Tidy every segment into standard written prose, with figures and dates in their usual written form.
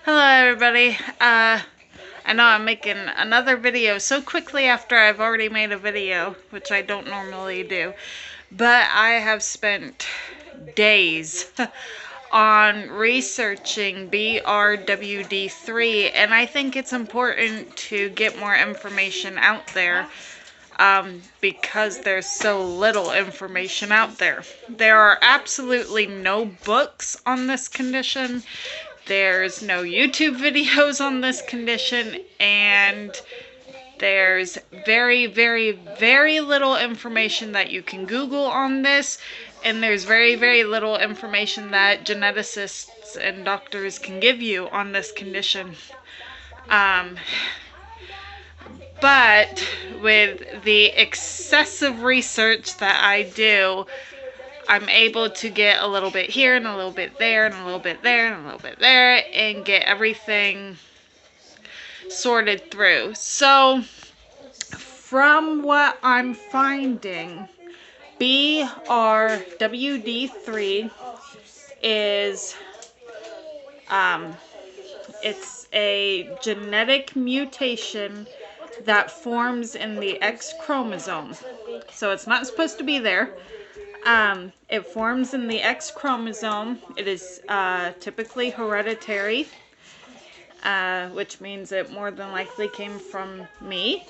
Hello everybody. I know I'm making another video so quickly after I've already made a video, which I don't normally do, but I have spent days on researching BRWD3, and I think it's important to get more information out there because there's so little information out there. There are absolutely no books on this condition. There's no YouTube videos on this condition, and there's very, very, very little information that you can Google on this, and there's very, very little information that geneticists and doctors can give you on this condition. But with the excessive research that I do, I'm able to get a little bit here and a little bit there and a little bit there and a little bit there and get everything sorted through. So from what I'm finding, BRWD3 is it's a genetic mutation that forms in the X chromosome. So it's not supposed to be there. It forms in the X chromosome. It is typically hereditary, which means it more than likely came from me.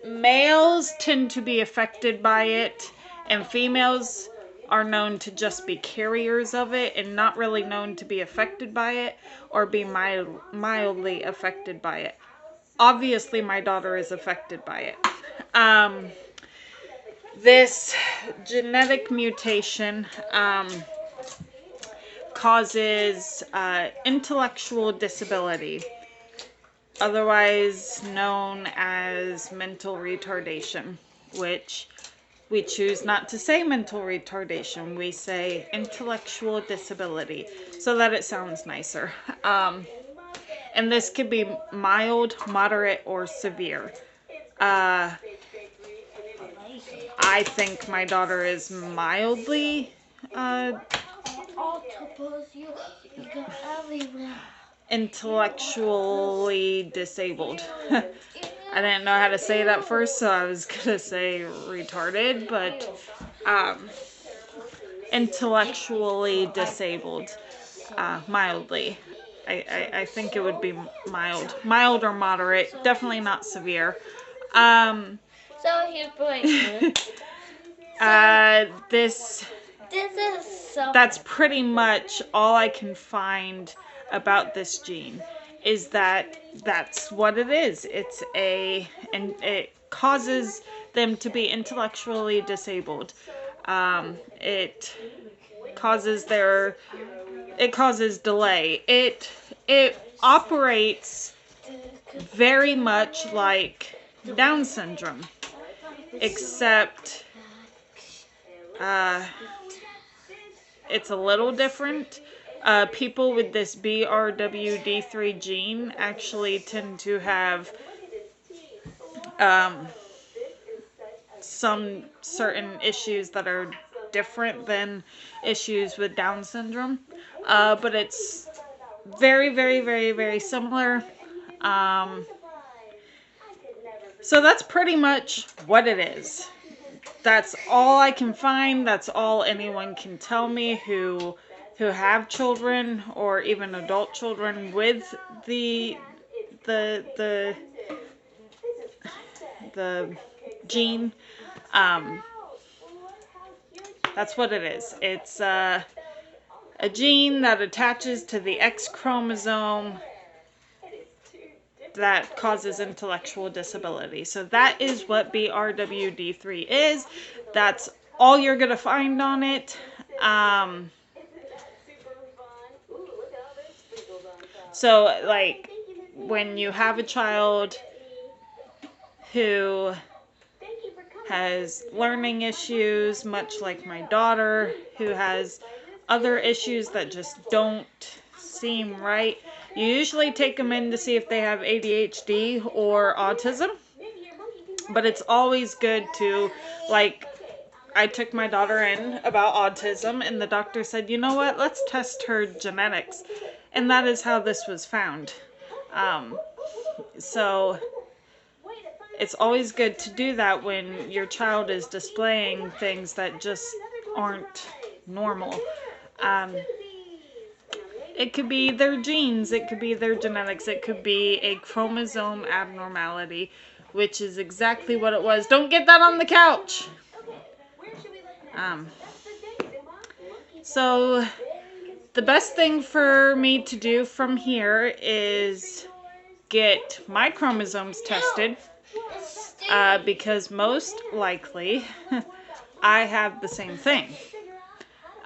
Males tend to be affected by it, and females are known to just be carriers of it and not really known to be affected by it or be mildly affected by it. Obviously, my daughter is affected by it. This genetic mutation causes intellectual disability, otherwise known as mental retardation, which we choose not to say mental retardation. We say intellectual disability so that it sounds nicer. And this could be mild, moderate, or severe. I think my daughter is mildly intellectually disabled. I didn't know how to say it at first, so I was gonna say retarded, but intellectually disabled, mildly. I think it would be mild or moderate, definitely not severe. So he's playing. This is so. That's pretty much all I can find about this gene, is that that's what it is. And it causes them to be intellectually disabled. It causes delay. It operates very much like Down syndrome, except it's a little different. People with this BRWD3 gene actually tend to have some certain issues that are different than issues with Down syndrome. But it's very, very, very, very similar. So that's pretty much what it is. That's all I can find. That's all anyone can tell me who have children or even adult children with the gene. That's what it is. It's a gene that attaches to the X chromosome that causes intellectual disability. So that is what BRWD3 is. That's all you're going to find on it. So, like, when you have a child who has learning issues, much like my daughter, who has other issues that just don't seem right, you usually take them in to see if they have ADHD or autism. But it's always good to, like, I took my daughter in about autism, and the doctor said, you know what, let's test her genetics. And that is how this was found. So it's always good to do that when your child is displaying things that just aren't normal. It could be their genes, it could be their genetics, it could be a chromosome abnormality, which is exactly what it was. Don't get that on the couch! So the best thing for me to do from here is get my chromosomes tested, because most likely I have the same thing.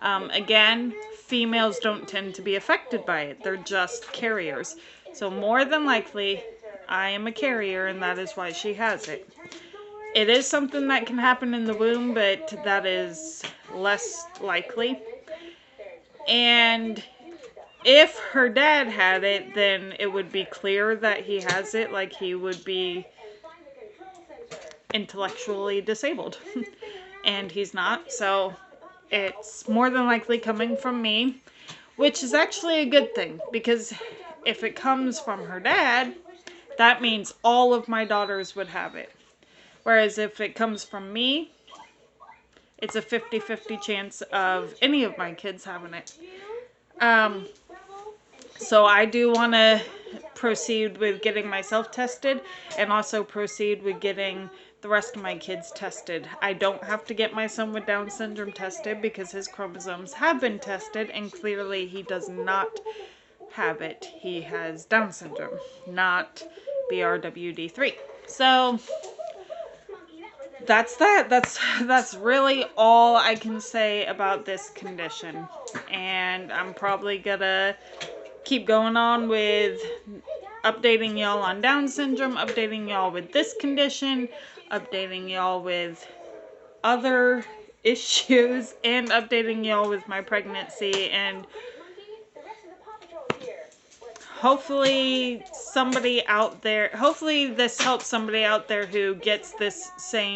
Again, females don't tend to be affected by it. They're just carriers. So more than likely, I am a carrier, and that is why she has it. It is something that can happen in the womb, but that is less likely. And if her dad had it, then it would be clear that he has it, like he would be intellectually disabled. And he's not, so it's more than likely coming from me, which is actually a good thing, because if it comes from her dad, that means all of my daughters would have it. Whereas if it comes from me, it's a 50-50 chance of any of my kids having it. So I do want to proceed with getting myself tested, and also proceed with getting the rest of my kids tested. I don't have to get my son with Down syndrome tested because his chromosomes have been tested, and clearly he does not have it. He has Down syndrome, not BRWD3. So that's that. That's really all I can say about this condition. And I'm probably gonna keep going on with updating y'all on Down syndrome, updating y'all with this condition, updating y'all with other issues, and updating y'all with my pregnancy. And hopefully somebody out there, hopefully this helps somebody out there who gets this same